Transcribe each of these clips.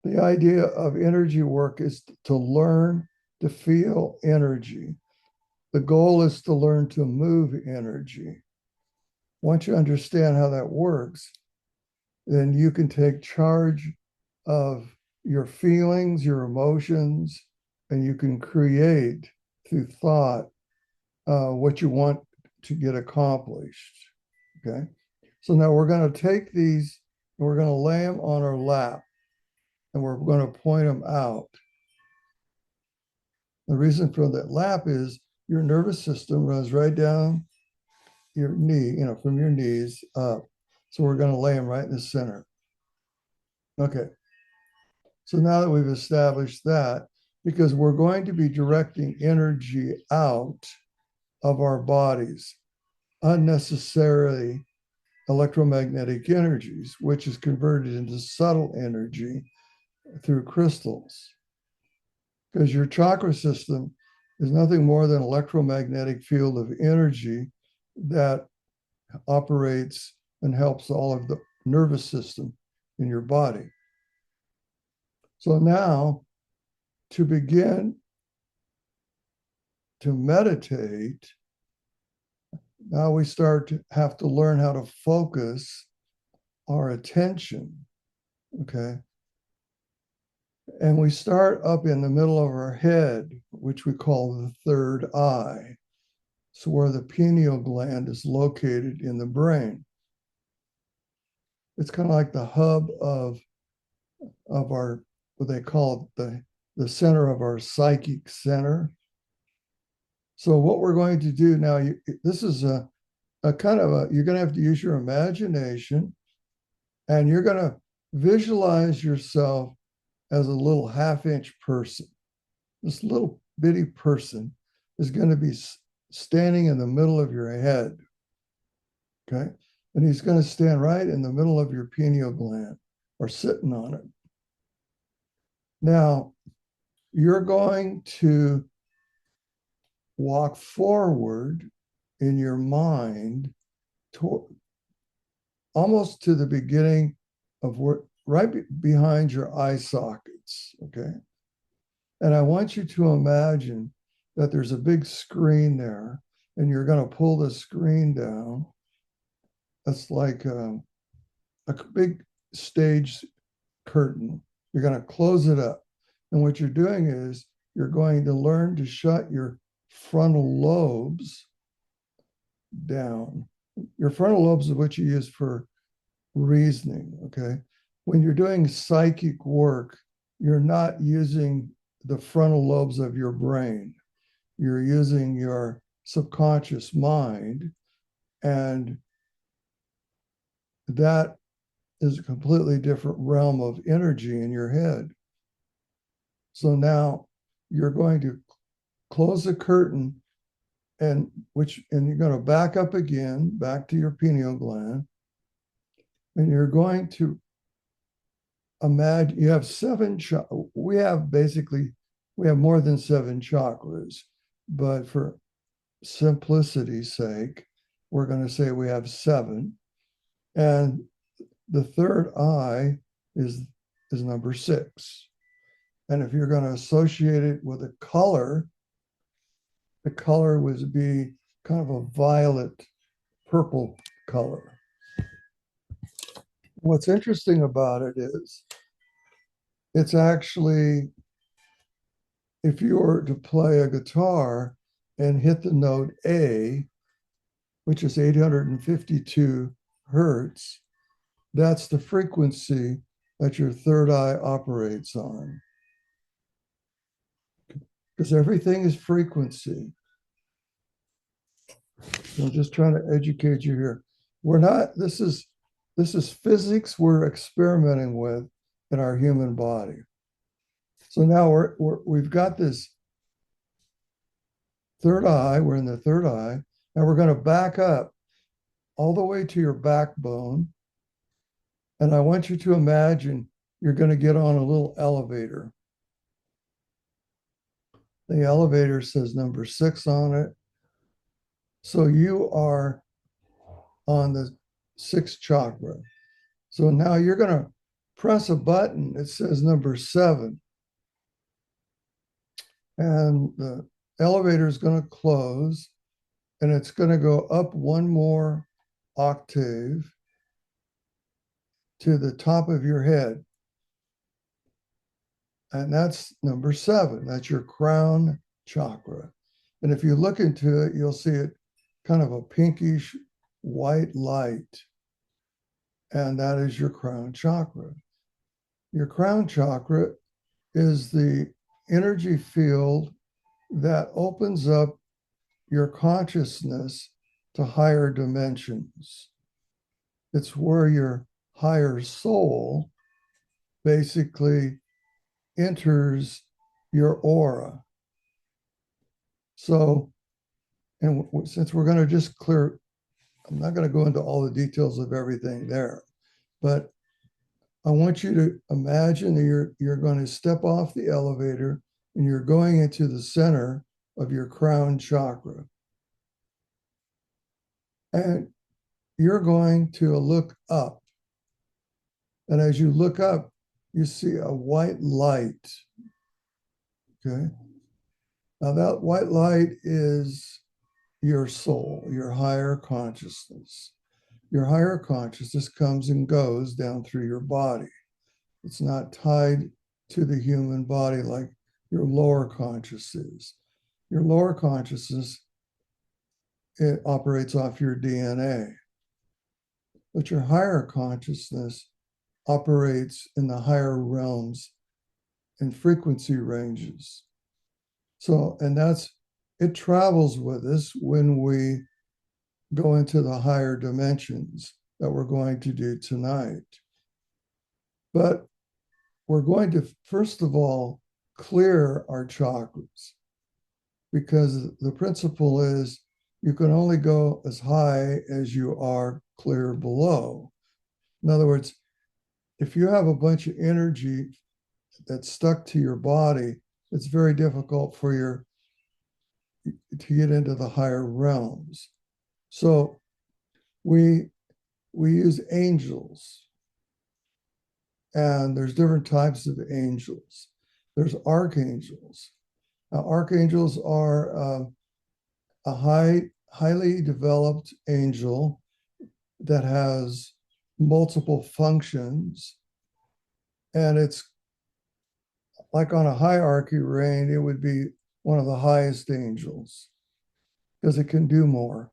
The idea of energy work is to learn to feel energy. The goal is to learn to move energy. Once you understand how that works, then you can take charge of your feelings, your emotions, and you can create through thought what you want to get accomplished. Okay. So now we're going to take these and we're going to lay them on our lap and we're going to point them out. The reason for that lap is your nervous system runs right down your knee, from your knees up. So we're going to lay them right in the center. Okay. So now that we've established that, because we're going to be directing energy out of our bodies, unnecessarily electromagnetic energies, which is converted into subtle energy through crystals. Because your chakra system is nothing more than an electromagnetic field of energy that operates and helps all of the nervous system in your body. So now, to begin to meditate, now we start to have to learn how to focus our attention, okay? And we start up in the middle of our head, which we call the third eye. So where the pineal gland is located in the brain. It's kind of like the hub of our, what they call it, the center of our psychic center. So what we're going to do now, this is a kind of you're going to have to use your imagination and you're going to visualize yourself as a little half-inch person. This little bitty person is going to be standing in the middle of your head, okay? And he's going to stand right in the middle of your pineal gland or sitting on it. Now, you're going to walk forward in your mind almost to the beginning of right behind your eye sockets, okay? And I want you to imagine that there's a big screen there and you're going to pull the screen down. That's like a big stage curtain. You're going to close it up. And what you're doing is you're going to learn to shut your frontal lobes down. Your frontal lobes is what you use for reasoning, okay? When you're doing psychic work, you're not using the frontal lobes of your brain. You're using your subconscious mind, and that is a completely different realm of energy in your head. So now you're going to close the curtain and you're going to back up again, back to your pineal gland. And you're going to imagine you have we have more than 7 chakras, but for simplicity's sake, we're going to say we have 7. And the third eye is number 6. And if you're going to associate it with a color, the color would be kind of a violet purple color. What's interesting about it is it's actually, if you were to play a guitar and hit the note A, which is 852 hertz, that's the frequency that your third eye operates on. Because everything is frequency. I'm just trying to educate you here. This is physics we're experimenting with in our human body. So now we've got this third eye, we're in the third eye, and we're going to back up all the way to your backbone. And I want you to imagine you're going to get on a little elevator. The elevator says number 6 on it. So you are on the 6th chakra. So now you're going to press a button, it says number 7. And the elevator is going to close, and it's going to go up one more octave to the top of your head. And that's number 7. That's your crown chakra. And if you look into it, you'll see it kind of a pinkish white light. And that is your crown chakra. Your crown chakra is the energy field that opens up your consciousness to higher dimensions. It's where your higher soul basically enters your aura. So, and since we're going to just clear, I'm not going to go into all the details of everything there, but I want you to imagine that you're going to step off the elevator and you're going into the center of your crown chakra. And you're going to look up. And as you look up, you see a white light. Okay. Now, that white light is your soul, your higher consciousness. Your higher consciousness comes and goes down through your body. It's not tied to the human body like your lower consciousness. Your lower consciousness, it operates off your DNA. But your higher consciousness operates in the higher realms and frequency ranges. So, and it travels with us when we go into the higher dimensions that we're going to do tonight. But we're going to, first of all, clear our chakras, because the principle is you can only go as high as you are clear below. In other words, if you have a bunch of energy that's stuck to your body, it's very difficult for to get into the higher realms. So we use angels, and there's different types of angels. There's archangels. Now, archangels are a highly developed angel that has multiple functions, and it's like on a hierarchy range, it would be one of the highest angels because it can do more.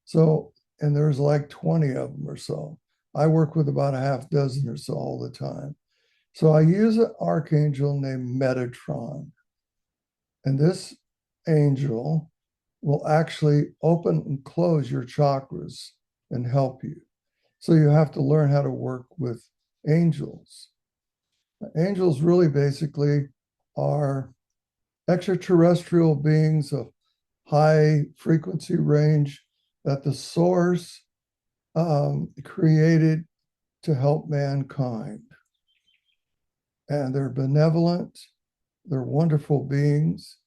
So, and there's like 20 of them or so. I work with about a half dozen or so all the time. So I use an archangel named Metatron. And this angel will actually open and close your chakras and help you. So you have to learn how to work with angels. Angels really basically are extraterrestrial beings of high frequency range that the source created to help mankind. And they're benevolent, they're wonderful beings,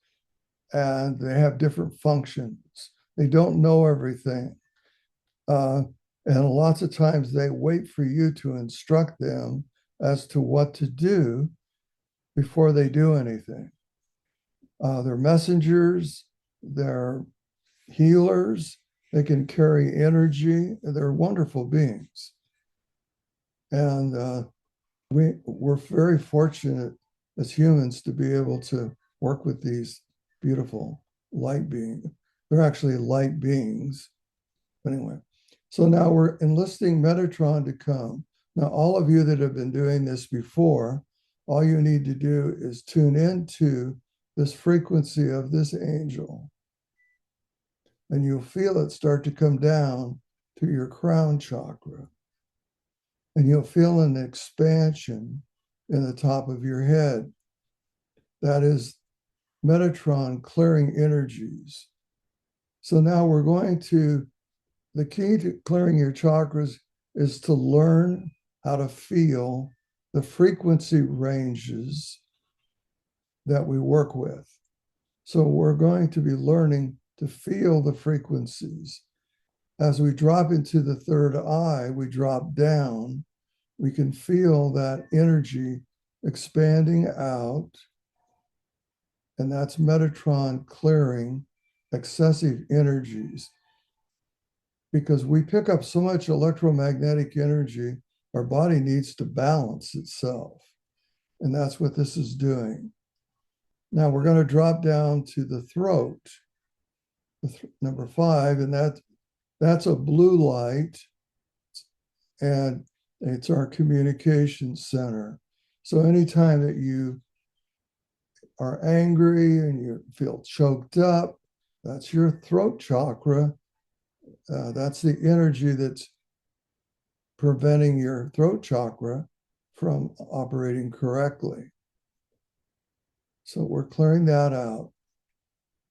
and they have different functions. They don't know everything. And lots of times they wait for you to instruct them as to what to do before they do anything. They're messengers, they're healers, they can carry energy, they're wonderful beings. And we're very fortunate as humans to be able to work with these beautiful light beings. They're actually light beings. Anyway, so now we're enlisting Metatron to come. Now, all of you that have been doing this before, all you need to do is tune into this frequency of this angel, and you'll feel it start to come down to your crown chakra. And you'll feel an expansion in the top of your head. That is Metatron clearing energies. So now we're going to, the key to clearing your chakras is to learn how to feel the frequency ranges that we work with. So we're going to be learning to feel the frequencies. As we drop into the third eye, we drop down we can feel that energy expanding out, and that's Metatron clearing excessive energies. Because we pick up so much electromagnetic energy, our body needs to balance itself. And that's what this is doing. Now we're going to drop down to the throat, number 5, and that's a blue light, and it's our communication center. So anytime that you are angry and you feel choked up, that's your throat chakra. That's the energy that's preventing your throat chakra from operating correctly. So we're clearing that out.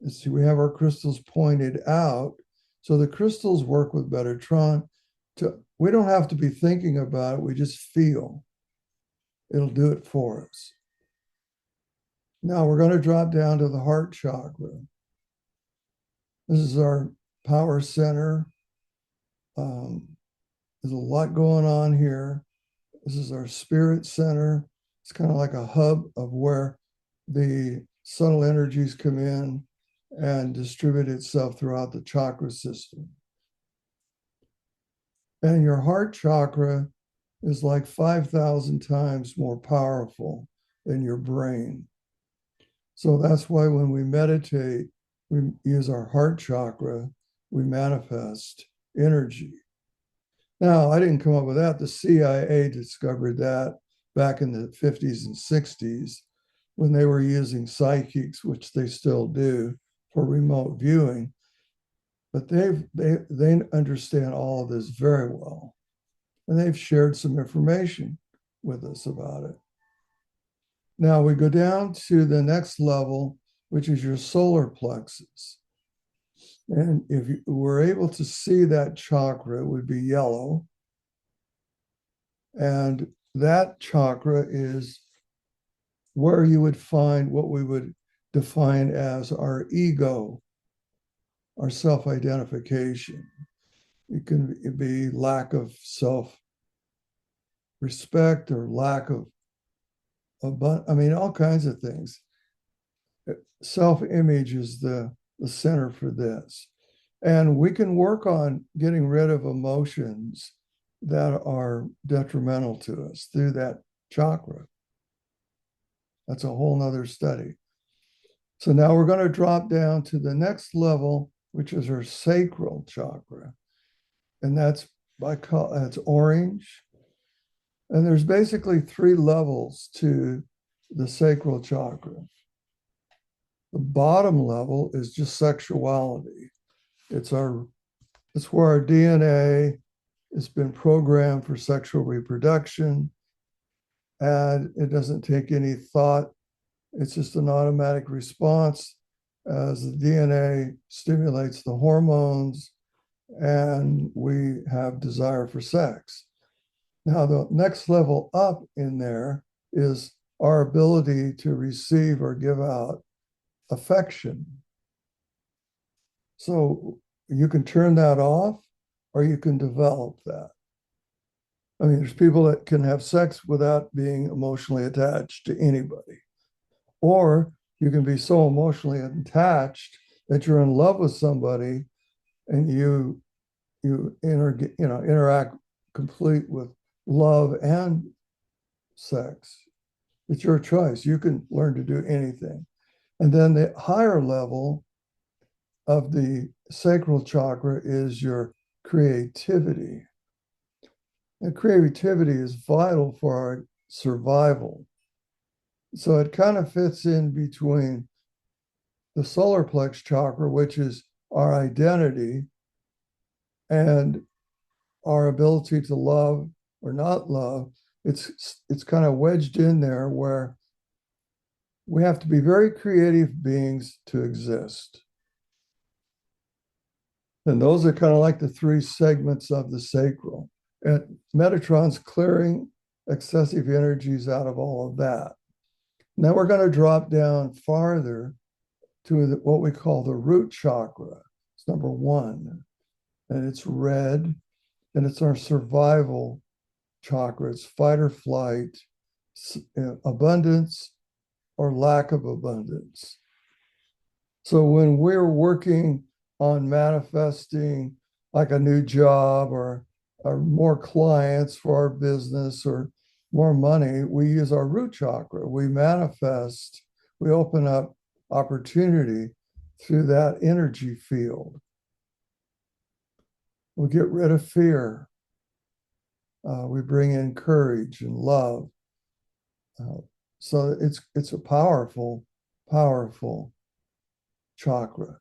And see, we have our crystals pointed out. So the crystals work with Metatron. We don't have to be thinking about it. We just feel. It'll do it for us. Now we're going to drop down to the heart chakra. This is our power center. There's a lot going on here. This is our spirit center. It's kind of like a hub of where the subtle energies come in and distribute itself throughout the chakra system. And your heart chakra is like 5,000 times more powerful than your brain. So that's why when we meditate, we use our heart chakra, we manifest energy. Now, I didn't come up with that. The CIA discovered that back in the 50s and 60s when they were using psychics, which they still do, for remote viewing. But they understand all of this very well. And they've shared some information with us about it. Now we go down to the next level, which is your solar plexus. And if you were able to see that chakra, it would be yellow. And that chakra is where you would find what we would define as our ego, our self-identification. It can be lack of self-respect or lack of, all kinds of things. Self-image is the center for this. And we can work on getting rid of emotions that are detrimental to us through that chakra. That's a whole nother study. So now we're going to drop down to the next level, which is our sacral chakra. And that's orange. And there's basically 3 levels to the sacral chakra. The bottom level is just sexuality. It's where our DNA has been programmed for sexual reproduction, and it doesn't take any thought. It's just an automatic response as the DNA stimulates the hormones and we have desire for sex. Now, the next level up in there is our ability to receive or give out affection. So you can turn that off or you can develop that. I mean, there's people that can have sex without being emotionally attached to anybody. Or you can be so emotionally attached that you're in love with somebody and you interact complete with love and sex. It's your choice. You can learn to do anything. And then the higher level of the sacral chakra is your creativity. And creativity is vital for our survival. So it kind of fits in between the solar plex chakra, which is our identity, and our ability to love or not love. It's kind of wedged in there where we have to be very creative beings to exist. And those are kind of like the 3 segments of the sacral. And Metatron's clearing excessive energies out of all of that. Now we're going to drop down farther to what we call the root chakra. It's number 1, and it's red, and it's our survival chakras: fight or flight, abundance or lack of abundance. So when we're working on manifesting like a new job or more clients for our business or more money, we use our root chakra. We manifest, we open up opportunity through that energy field. We get rid of fear. We bring in courage and love. So it's a powerful, powerful chakra.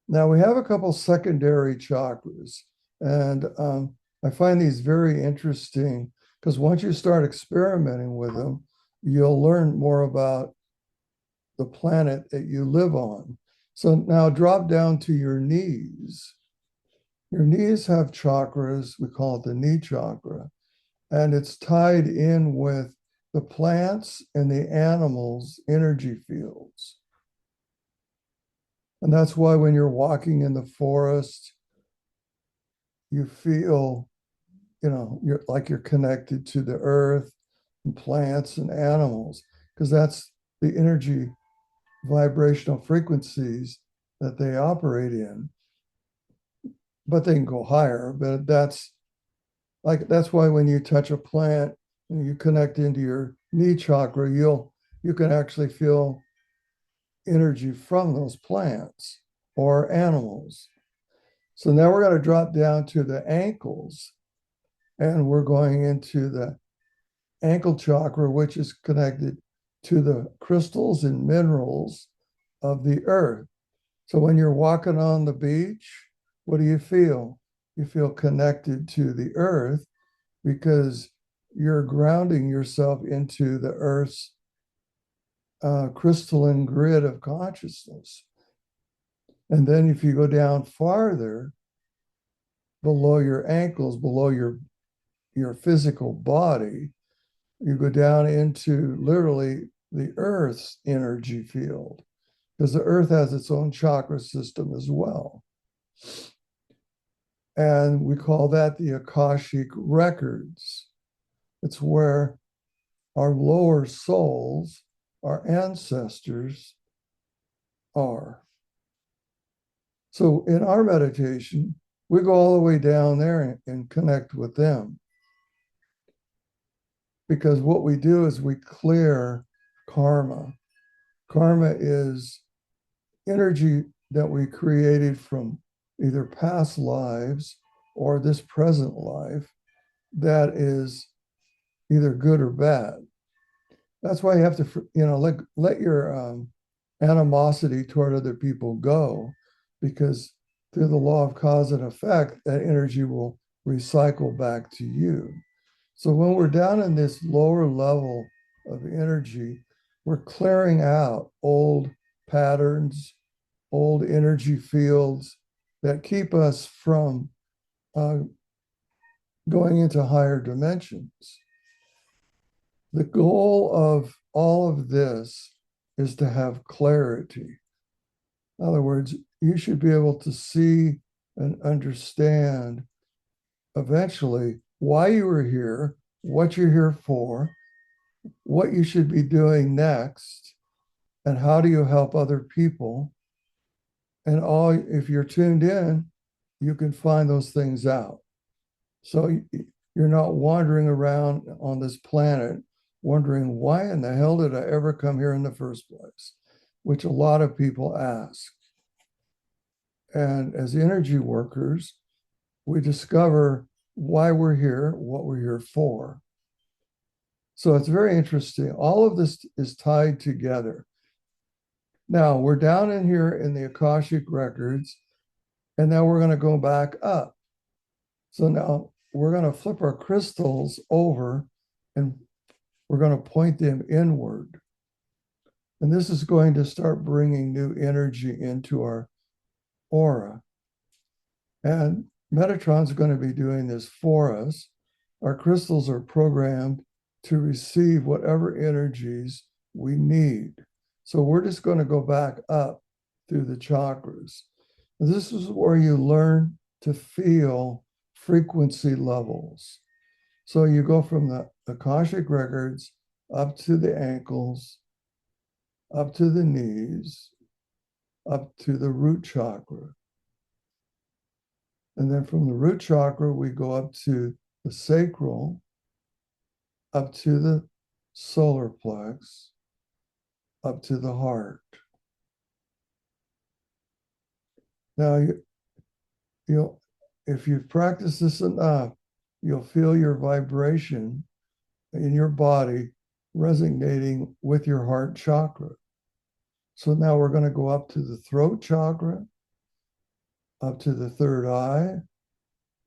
Now we have a couple secondary chakras, and I find these very interesting because once you start experimenting with them, you'll learn more about the planet that you live on. So now drop down to your knees. Your knees have chakras, we call it the knee chakra, and it's tied in with the plants and the animals' energy fields. And that's why when you're walking in the forest, you feel, you're like you're connected to the earth and plants and animals, because that's the energy vibrational frequencies that they operate in. But they can go higher, but that's why when you touch a plant and you connect into your knee chakra, you can actually feel energy from those plants or animals. So now we're going to drop down to the ankles, and we're going into the ankle chakra, which is connected to the crystals and minerals of the earth. So when you're walking on the beach, what do you feel? You feel connected to the earth because you're grounding yourself into the earth's crystalline grid of consciousness. And then if you go down farther, below your ankles, below your physical body, you go down into literally the earth's energy field, because the earth has its own chakra system as well. And we call that the Akashic records. It's where our lower souls, our ancestors, are. So in our meditation, we go all the way down there and connect with them. Because what we do is we clear karma. Karma is energy that we created from either past lives or this present life that is either good or bad. That's why you have to, let your animosity toward other people go, because through the law of cause and effect, that energy will recycle back to you. So when we're down in this lower level of energy, we're clearing out old patterns, old energy fields that keep us from going into higher dimensions. The goal of all of this is to have clarity. In other words, you should be able to see and understand eventually why you were here, what you're here for, what you should be doing next, and how do you help other people. And if you're tuned in, you can find those things out. So you're not wandering around on this planet wondering, why in the hell did I ever come here in the first place? Which a lot of people ask. And as energy workers, we discover why we're here, what we're here for. So it's very interesting. All of this is tied together. Now we're down in here in the Akashic records, and now we're going to go back up. So now we're going to flip our crystals over and we're going to point them inward. And this is going to start bringing new energy into our aura. And Metatron's going to be doing this for us. Our crystals are programmed to receive whatever energies we need. So we're just going to go back up through the chakras. This is where you learn to feel frequency levels. So you go from the Akashic records up to the ankles, up to the knees, up to the root chakra. And then from the root chakra, we go up to the sacral, up to the solar plex, up to the heart. Now, you'll, if you've practiced this enough, you'll feel your vibration in your body resonating with your heart chakra. So now we're going to go up to the throat chakra, up to the third eye,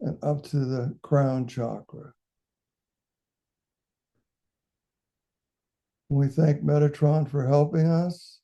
and up to the crown chakra. We thank Metatron for helping us.